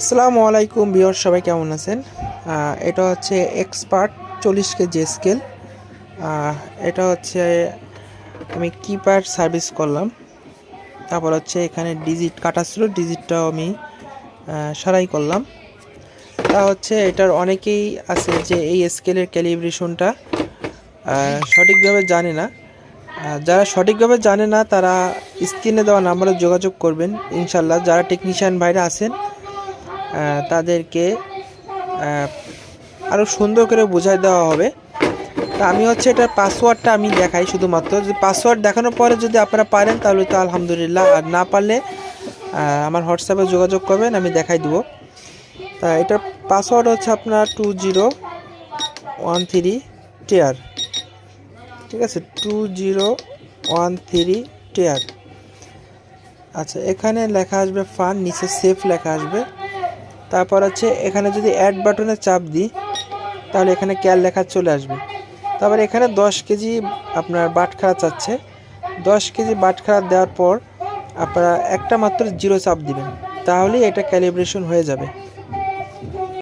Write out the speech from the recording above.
আসসালামু আলাইকুম ভিউয়ার, সবাই কেমন আছেন? এটা হচ্ছে এক্সপার্ট 40 কেজি স্কেল। এটা হচ্ছে আমি কিপ্যাড সার্ভিস করলাম। তারপর হচ্ছে এখানে ডিজিট কাটা ছিল, ডিজিটটাও আমি সারাই করলাম। তা হচ্ছে এটার অনেকেই আছে যে এই স্কেলের ক্যালিব্রেশনটা সঠিকভাবে জানে না। যারা সঠিকভাবে জানে না তারা স্ক্রিনে দেওয়া নাম্বারে যোগাযোগ করবেন ইনশাল্লাহ। যারা টেকনিশিয়ান ভাইরা আছেন তাদেরকে আরও সুন্দর করে বোঝাই দেওয়া হবে। তা আমি হচ্ছে এটার পাসওয়ার্ডটা আমি দেখাই শুধুমাত্র। যদি পাসওয়ার্ড দেখানোর পরে যদি আপনারা পারেন তাহলে তো আলহামদুলিল্লাহ, আর না পারলে আমার হোয়াটসঅ্যাপে যোগাযোগ করবেন, আমি দেখাই দেবো। তা এটার পাসওয়ার্ড হচ্ছে আপনার 2013 টিয়ার, ঠিক আছে? 2013 টিয়ার। আচ্ছা, এখানে লেখা আসবে ফান, নিচে সেফ লেখা আসবে। তারপর হচ্ছে এখানে যদি অ্যাড বাটনে চাপ দিই তাহলে এখানে ক্যাল লেখা চলে আসবে। তারপর এখানে 10 কেজি আপনার বাটখারা চাচ্ছে। 10 কেজি বাটখারা দেওয়ার পর আপনারা একটা মাত্র জিরো চাপ দিবেন, তাহলেই এটা ক্যালিব্রেশন হয়ে যাবে।